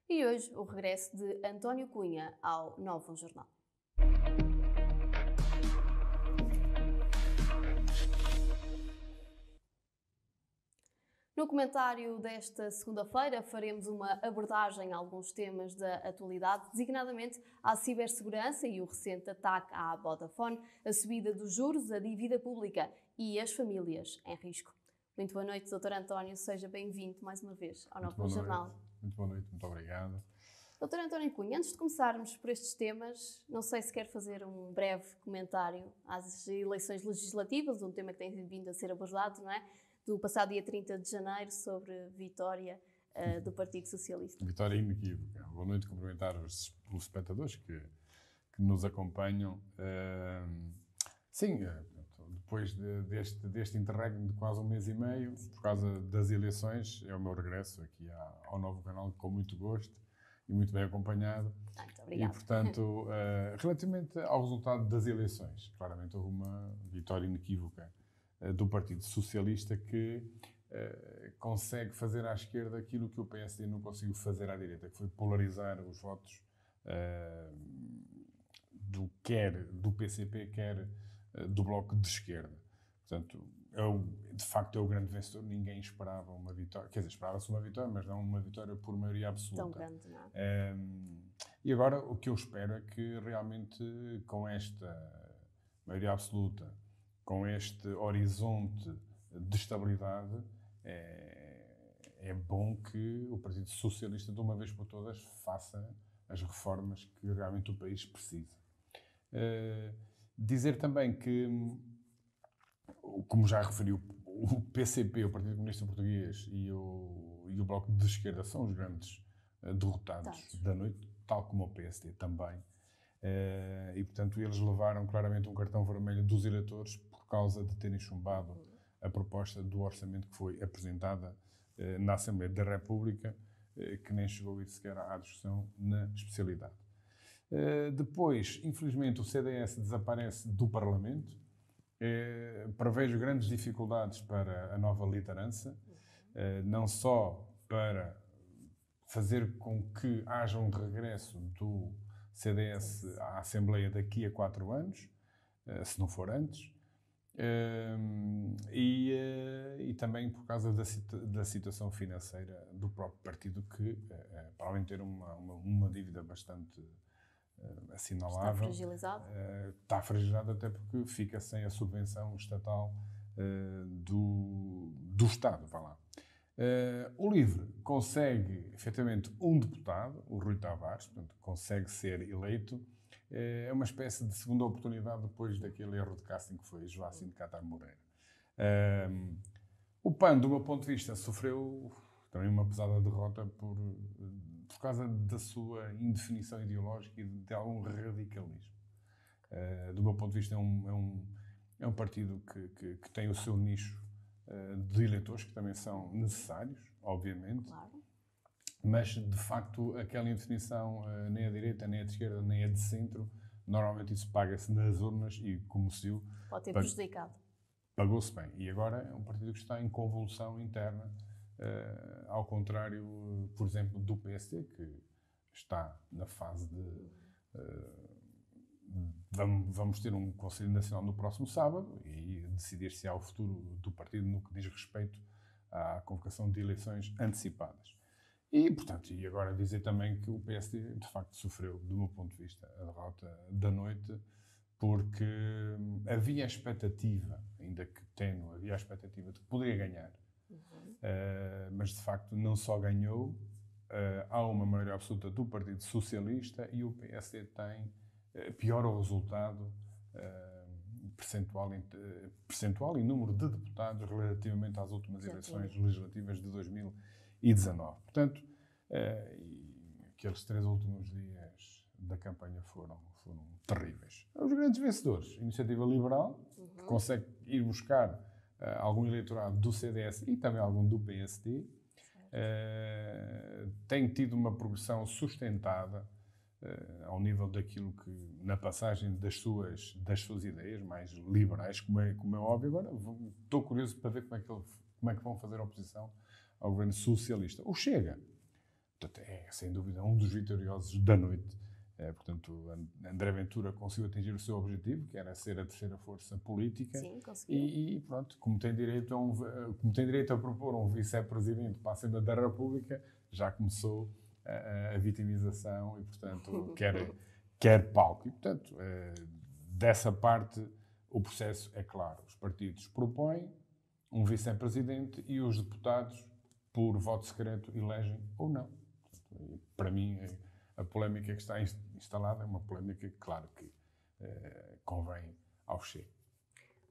E hoje o regresso de António Cunha ao Novo Jornal. No comentário desta segunda-feira faremos uma abordagem a alguns temas da atualidade, designadamente à cibersegurança e o recente ataque à Vodafone, a subida dos juros, a dívida pública e as famílias em risco. Muito boa noite, Dr. António, seja bem-vindo mais uma vez ao Novo Jornal. Muito boa noite, muito obrigado. Dr. António Cunha, antes de começarmos por estes temas, não sei se quer fazer um breve comentário às eleições legislativas, um tema que tem vindo a ser abordado, não é? Do passado dia 30 de janeiro, sobre vitória do Partido Socialista. Vitória inequívoca. Boa noite, cumprimentar os espectadores que nos acompanham. Sim, depois deste interregno de quase um mês e meio, por causa das eleições, é o meu regresso aqui ao novo canal, com muito gosto e muito bem acompanhado. Muito obrigada. E, portanto, relativamente ao resultado das eleições, claramente houve uma vitória inequívoca do Partido Socialista, que consegue fazer à esquerda aquilo que o PSD não conseguiu fazer à direita, que foi polarizar os votos quer do PCP, quer do Bloco de Esquerda. Portanto, de facto é o grande vencedor. Ninguém esperava uma vitória, quer dizer, esperava-se uma vitória, mas não uma vitória por maioria absoluta. Tão grande, não é? E agora o que eu espero é que realmente, com esta maioria absoluta, com este horizonte de estabilidade, é bom que o Partido Socialista, de uma vez por todas, faça as reformas que realmente o país precisa. Dizer também que, como já referiu, o PCP, o Partido Comunista Português, e o Bloco de Esquerda são os grandes derrotados da noite, tal como o PSD também. E, portanto, eles levaram claramente um cartão vermelho dos eleitores por causa de terem chumbado a proposta do orçamento que foi apresentada na Assembleia da República, que nem chegou a ir sequer à discussão na especialidade. Depois, infelizmente, o CDS desaparece do Parlamento. Prevejo grandes dificuldades para a nova liderança, não só para fazer com que haja um regresso do CDS à Assembleia daqui a 4 anos, se não for antes, e também por causa da situação financeira do próprio partido, que, para além de ter uma dívida bastante assinalável, está fragilizado até porque fica sem a subvenção estatal do Estado. Vá lá. O LIVRE consegue, efetivamente, um deputado, o Rui Tavares, portanto, consegue ser eleito. É uma espécie de segunda oportunidade depois daquele erro de casting que foi Joacim de Catar Moreira. O PAN, do meu ponto de vista, sofreu também uma pesada derrota por causa da sua indefinição ideológica e de algum radicalismo. Do meu ponto de vista, é um partido que tem o seu nicho de eleitores, que também são necessários, obviamente. Claro. Mas, de facto, aquela indefinição, nem a direita, nem a de esquerda, nem a de centro, normalmente isso paga-se nas urnas e, como se viu, pode ter prejudicado. Pagou-se bem. E agora é um partido que está em convulsão interna, ao contrário, por exemplo, do PSD, que está na fase de... Vamos ter um Conselho Nacional no próximo sábado e decidir-se ao futuro do partido no que diz respeito à convocação de eleições antecipadas. E, portanto, e agora dizer também que o PSD, de facto, sofreu, do meu ponto de vista, a derrota da noite, porque havia a expectativa, ainda que tenue, havia a expectativa de que poderia ganhar. Mas, de facto, não só ganhou, há uma maioria absoluta do Partido Socialista e o PSD tem pior o resultado percentual e número de deputados relativamente às últimas eleições legislativas de 2019. Portanto, aqueles 3 últimos dias da campanha foram terríveis. Os grandes vencedores, a Iniciativa Liberal, que consegue ir buscar algum eleitorado do CDS e também algum do PSD, tem tido uma progressão sustentada ao nível daquilo que, na passagem das suas ideias mais liberais, como é óbvio. Agora estou curioso para ver como é que vão fazer a oposição ao governo socialista. O Chega, portanto, sem dúvida, um dos vitoriosos da noite. Portanto, André Ventura conseguiu atingir o seu objetivo, que era ser a terceira força política. Sim, conseguiu. E pronto, como tem direito a propor um vice-presidente para a Assembleia da República, já começou a vitimização e, portanto, quer palco. E, portanto, dessa parte, o processo é claro. Os partidos propõem um vice-presidente e os deputados, por voto secreto, elegem ou não. Portanto, para mim, a polémica que está instalada é uma polémica que, claro, que convém ao Chega.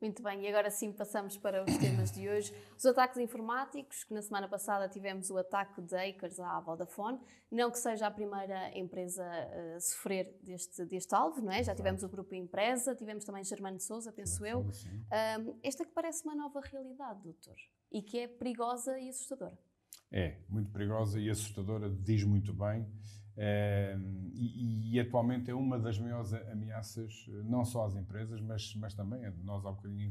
Muito bem, e agora sim passamos para os temas de hoje. Os ataques informáticos, que na semana passada tivemos o ataque de hackers à Vodafone, não que seja a primeira empresa a sofrer deste alvo, não é? Já tivemos o Grupo Empresa, tivemos também Germano de Sousa, penso eu. Esta que parece uma nova realidade, doutor, e que é perigosa e assustadora. É, muito perigosa e assustadora, diz muito bem. E atualmente é uma das maiores ameaças, não só às empresas, mas também, nós há bocadinho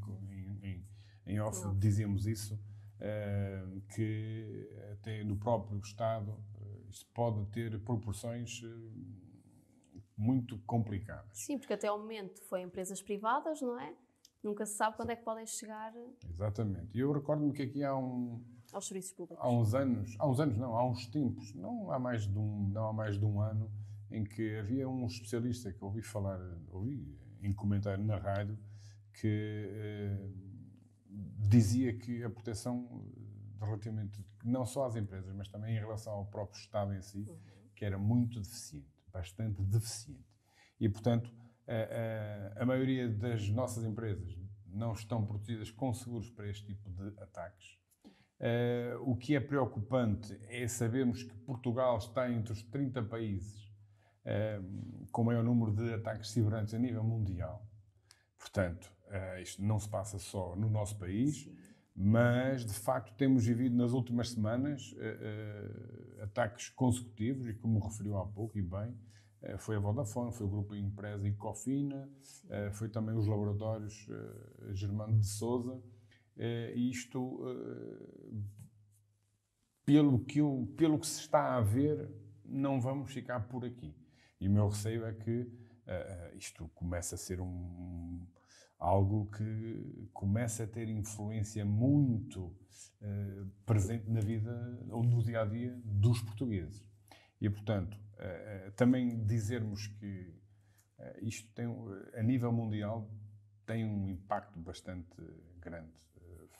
em off dizíamos isso, que até no próprio Estado isto pode ter proporções muito complicadas. Sim, porque até ao momento foi empresas privadas, não é? Nunca se sabe quando é que podem chegar... Exatamente. E eu recordo-me que aqui aos serviços públicos. Há uns tempos, não há mais de um ano, em que havia um especialista que ouvi em comentário na rádio, que dizia que a proteção relativamente, não só às empresas, mas também em relação ao próprio Estado em si, que era muito deficiente, bastante deficiente. E, portanto, a maioria das nossas empresas não estão protegidas com seguros para este tipo de ataques. O que é preocupante é sabermos que Portugal está entre os 30 países com o maior número de ataques cibernéticos a nível mundial. Portanto, isto não se passa só no nosso país, mas, de facto, temos vivido nas últimas semanas ataques consecutivos, e como referiu há pouco, e bem, foi a Vodafone, foi o Grupo Empresa e Cofina, foi também os laboratórios Germano de Sousa. Isto, pelo que se está a ver, não vamos ficar por aqui. E o meu receio é que isto comece a ser algo que começa a ter influência muito presente na vida ou no dia-a-dia dos portugueses. E, portanto, também dizermos que isto tem, a nível mundial, tem um impacto bastante grande.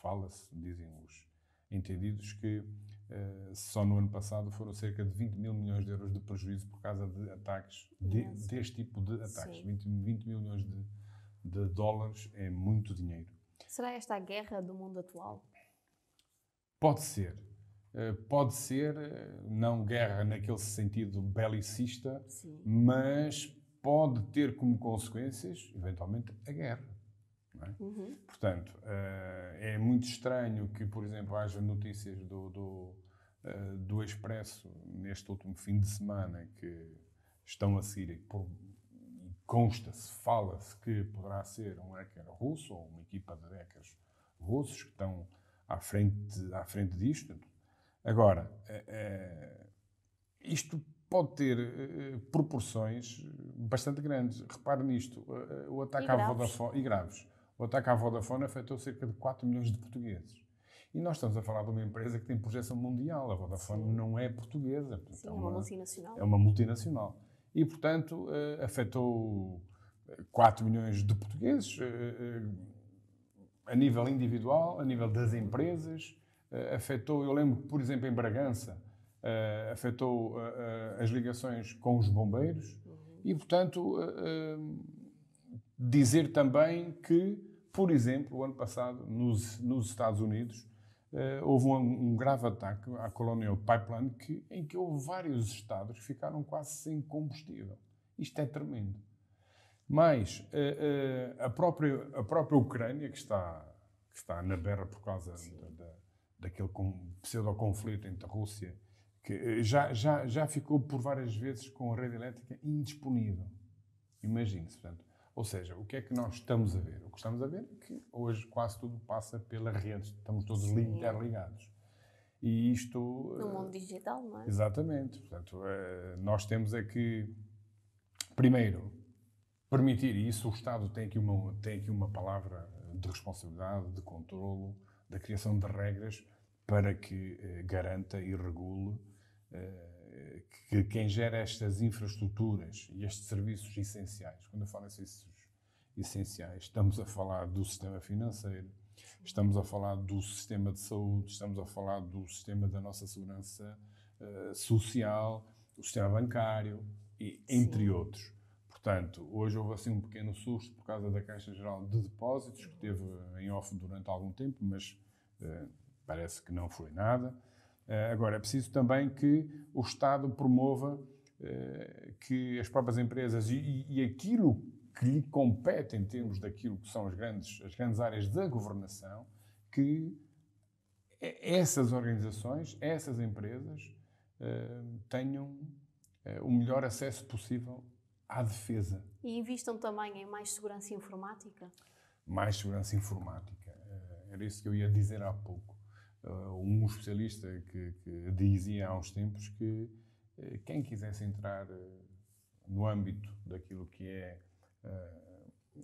Fala-se, dizem os entendidos, que só no ano passado foram cerca de 20 mil milhões de euros de prejuízo por causa de ataques, deste tipo de ataques. 20 mil milhões de dólares é muito dinheiro. Será esta a guerra do mundo atual? Pode ser. Pode ser, não guerra naquele sentido belicista, mas pode ter como consequências, eventualmente, a guerra. Não é? Portanto, é muito estranho que, por exemplo, haja notícias do Expresso neste último fim de semana que estão a seguir, consta-se, fala-se que poderá ser um hacker russo ou uma equipa de hackers russos que estão à frente disto. Agora, isto pode ter proporções bastante grandes. Repare nisto, o ataque à Vodafone, e graves. O ataque à Vodafone afetou cerca de 4 milhões de portugueses. E nós estamos a falar de uma empresa que tem projeção mundial. A Vodafone não é portuguesa. Portanto, é uma multinacional. É uma multinacional. E, portanto, afetou 4 milhões de portugueses a nível individual, a nível das empresas. Afetou, eu lembro que, por exemplo, em Bragança, afetou as ligações com os bombeiros. E, portanto, dizer também que, por exemplo, o ano passado, nos Estados Unidos, houve um grave ataque à Colonial Pipeline em que houve vários estados que ficaram quase sem combustível. Isto é tremendo. Mas a própria Ucrânia, que está na berra por causa daquele pseudo-conflito entre a Rússia, que já ficou por várias vezes com a rede elétrica indisponível. Imagine-se, portanto. Ou seja, o que é que nós estamos a ver? O que estamos a ver é que hoje quase tudo passa pela rede. Estamos todos interligados. E isto... No mundo digital, não é? Exatamente. Portanto, nós temos é que, primeiro, permitir isso. O Estado tem aqui uma palavra de responsabilidade, de controlo, da criação de regras para que garanta e regule que quem gera estas infraestruturas e estes serviços essenciais, quando eu falo em serviços essenciais, estamos a falar do sistema financeiro, estamos a falar do sistema de saúde, estamos a falar do sistema da nossa segurança social, o sistema bancário, entre outros. Portanto, hoje houve assim um pequeno susto por causa da Caixa Geral de Depósitos, que esteve em off durante algum tempo, mas parece que não foi nada. Agora, é preciso também que o Estado promova que as próprias empresas e aquilo que lhe compete em termos daquilo que são as grandes áreas da governação, que essas organizações, essas empresas tenham o melhor acesso possível à defesa. E investam também em mais segurança informática? Mais segurança informática. Era isso que eu ia dizer há pouco. Um especialista que dizia há uns tempos que quem quisesse entrar no âmbito daquilo que é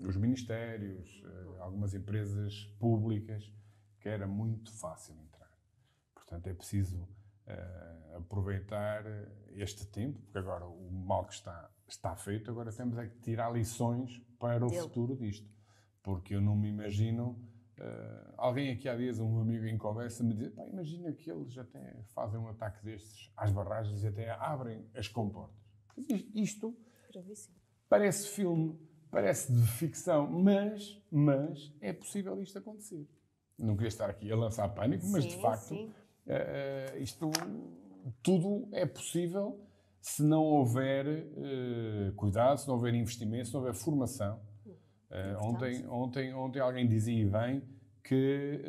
os ministérios, algumas empresas públicas, que era muito fácil entrar. Portanto, é preciso aproveitar este tempo, porque agora o mal que está feito, agora temos é que tirar lições para o futuro disto. Porque eu não me imagino... alguém aqui há dias, um amigo em conversa, me diz, imagina que eles até fazem um ataque destes às barragens e até abrem as comportas. Isto parece filme, parece de ficção, mas é possível isto acontecer. Não queria estar aqui a lançar pânico, mas de facto isto tudo é possível se não houver cuidado, se não houver investimento, se não houver formação. Ontem alguém dizia bem que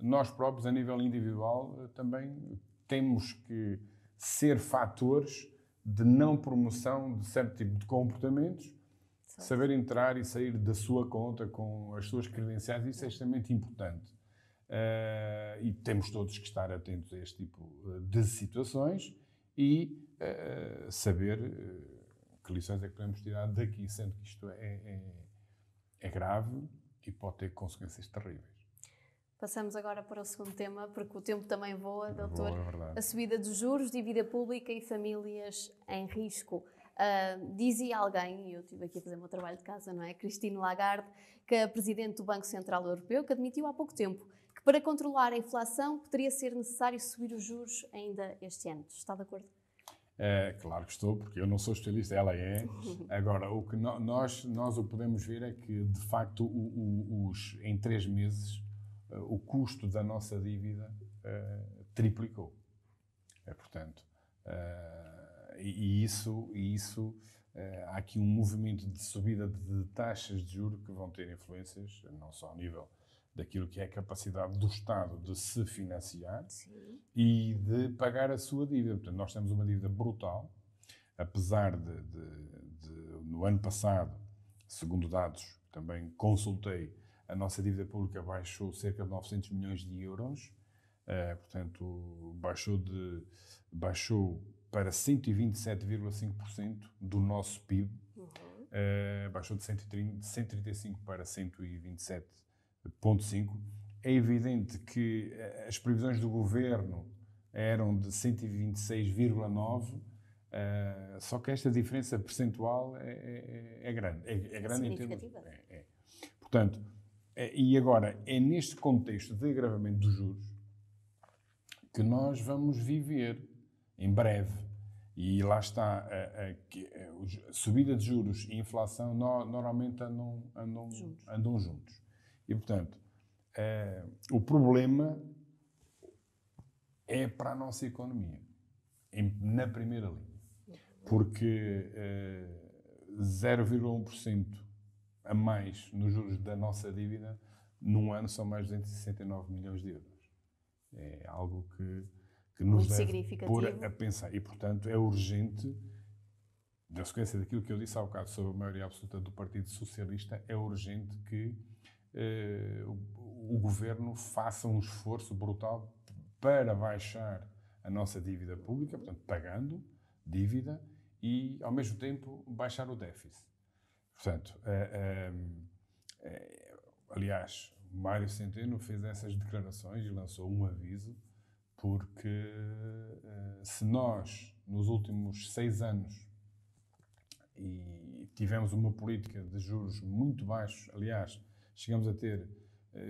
nós próprios, a nível individual, também temos que ser fatores de não promoção de certo tipo de comportamentos, saber entrar e sair da sua conta com as suas credenciais, isso é extremamente importante. E temos todos que estar atentos a este tipo de situações e saber que lições é que podemos tirar daqui, sendo que isto é grave e pode ter consequências terríveis. Passamos agora para o segundo tema, porque o tempo também voa, doutor. É verdade. A subida dos juros, dívida pública e famílias em risco. Dizia alguém, e eu estive aqui a fazer o meu trabalho de casa, não é? Christine Lagarde, que é a Presidente do Banco Central Europeu, que admitiu há pouco tempo que para controlar a inflação poderia ser necessário subir os juros ainda este ano. Está de acordo? Claro que estou, porque eu não sou especialista, ela é. Agora, o que nós o podemos ver é que, de facto, em 3 meses, o custo da nossa dívida triplicou. Portanto, isso há aqui um movimento de subida de taxas de juros que vão ter influências, não só ao nível daquilo que é a capacidade do Estado de se financiar e de pagar a sua dívida. Portanto, nós temos uma dívida brutal, apesar de no ano passado, segundo dados que também consultei, a nossa dívida pública baixou cerca de 900 milhões de euros, portanto, baixou para 127,5% do nosso PIB, baixou de 135 para 127,5%. É evidente que as previsões do governo eram de 126,9%, só que esta diferença percentual é grande. É grande em termos... Portanto, e agora, é neste contexto de agravamento dos juros que nós vamos viver em breve. E lá está, a subida de juros e inflação normalmente andam juntos. E, portanto, o problema é para a nossa economia, na primeira linha. Porque 0,1% a mais nos juros da nossa dívida, num ano são mais de 269 milhões de euros. É algo que nos deve pôr a pensar. E, portanto, é urgente, na sequência daquilo que eu disse há bocado sobre a maioria absoluta do Partido Socialista, é urgente que o Governo faça um esforço brutal para baixar a nossa dívida pública, portanto, pagando dívida e, ao mesmo tempo, baixar o déficit. Portanto, aliás, Mário Centeno fez essas declarações e lançou um aviso, porque se nós, nos últimos 6 anos, e tivemos uma política de juros muito baixos, aliás, chegamos a ter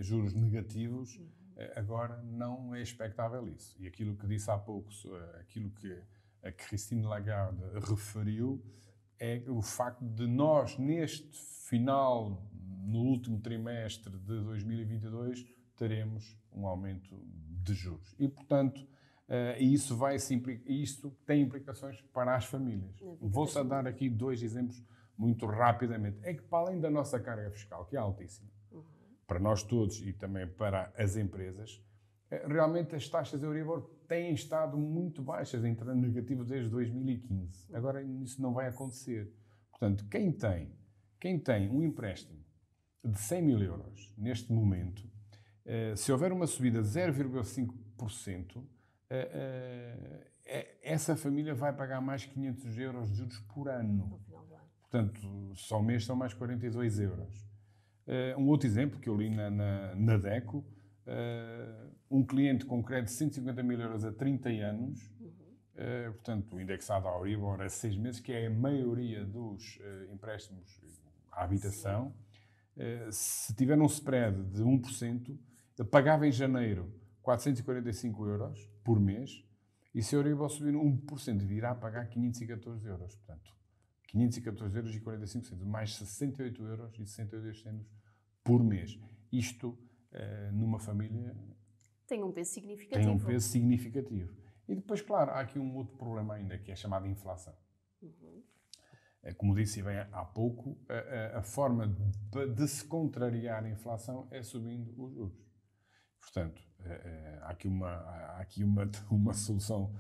juros negativos, agora não é expectável isso. E aquilo que disse há pouco, aquilo que a Christine Lagarde referiu, é o facto de nós, neste final, no último trimestre de 2022, teremos um aumento de juros. E, portanto, isso tem implicações para as famílias. Vou-só dar aqui 2 exemplos muito rapidamente. É que, para além da nossa carga fiscal, que é altíssima, para nós todos e também para as empresas, realmente as taxas Euribor têm estado muito baixas, entrando negativo desde 2015. Agora isso não vai acontecer. Portanto, quem tem um empréstimo de 100 mil euros neste momento, se houver uma subida de 0,5%, essa família vai pagar mais 500 euros de juros por ano. Portanto, só o mês são mais 42 euros. Um outro exemplo que eu li na DECO, um cliente com crédito de 150 mil euros a 30 anos, portanto, indexado ao Euribor a 6 meses, que é a maioria dos empréstimos à habitação, se tiver um spread de 1%, ele pagava em janeiro 445 euros por mês, e se o Euribor subir 1%, virá a pagar 514 euros. Portanto, 514 euros e 45 centavos, mais 68 euros e 62 centavos por mês. Isto, numa família... Tem um peso significativo. Tem um peso significativo. E depois, claro, há aqui um outro problema ainda, que é a chamada inflação. Como disse bem há pouco, a forma de se contrariar a inflação é subindo os juros. Portanto, há aqui uma solução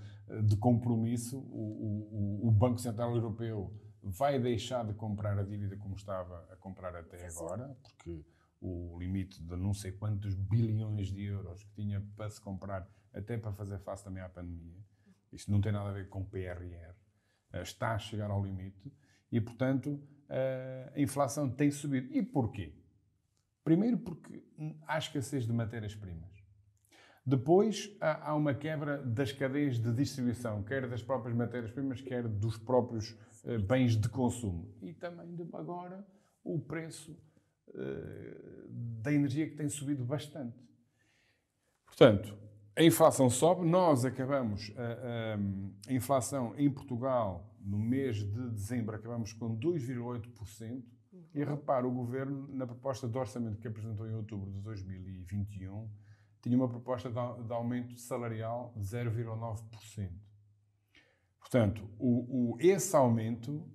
de compromisso. O Banco Central Europeu vai deixar de comprar a dívida como estava a comprar até agora, porque o limite de não sei quantos bilhões de euros que tinha para se comprar, até para fazer face também à pandemia, isto não tem nada a ver com PRR, está a chegar ao limite e, portanto, a inflação tem subido. E porquê? Primeiro porque há escassez de matérias-primas. Depois há uma quebra das cadeias de distribuição, quer das próprias matérias-primas, quer dos próprios bens de consumo. E também, agora, o preço da energia, que tem subido bastante. Portanto, a inflação sobe. Nós acabamos, a inflação em Portugal, no mês de dezembro, acabamos com 2,8%. E repara, o Governo, na proposta de orçamento que apresentou em outubro de 2021, tinha uma proposta de aumento salarial de 0,9%. Portanto, esse aumento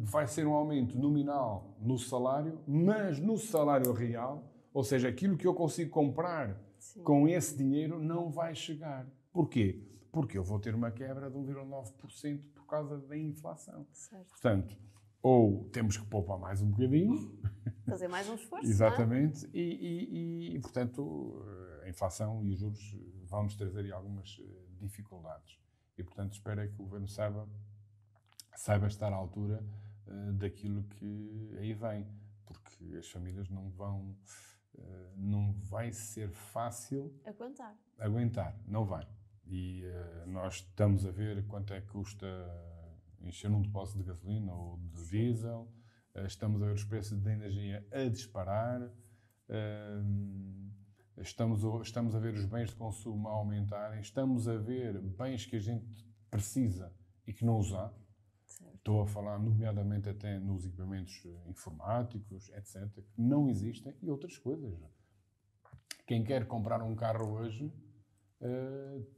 vai ser um aumento nominal no salário, mas no salário real, ou seja, aquilo que eu consigo comprar com esse dinheiro não vai chegar. Porquê? Porque eu vou ter uma quebra de 1,9% por causa da inflação. Certo. Portanto, ou temos que poupar mais um bocadinho. Fazer mais um esforço. Exatamente. Não é? E, portanto, a inflação e os juros vão-nos trazer aí algumas dificuldades. E, portanto, espero que o Governo saiba estar à altura daquilo que aí vem. Porque as famílias não vai ser fácil aguentar. Não vai. E nós estamos a ver quanto é que custa encher um depósito de gasolina ou de diesel. Estamos a ver os preços da energia a disparar. Estamos a ver os bens de consumo a aumentarem. Estamos a ver bens que a gente precisa e que não usa. Certo. Estou a falar, nomeadamente, até nos equipamentos informáticos, etc., que não existem, e outras coisas. Quem quer comprar um carro hoje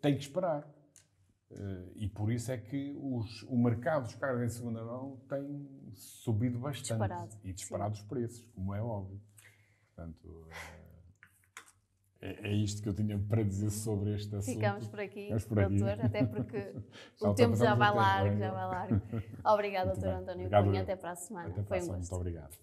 tem que esperar. E por isso é que o mercado dos carros em segunda mão tem subido bastante. Disparado os preços, como é óbvio. Portanto, é isto que eu tinha para dizer sobre este assunto. Ficamos por aqui, doutor, até porque o tempo já vai largo. Obrigada, doutor António Cunha. Até para a semana. Foi um gosto. Muito obrigado.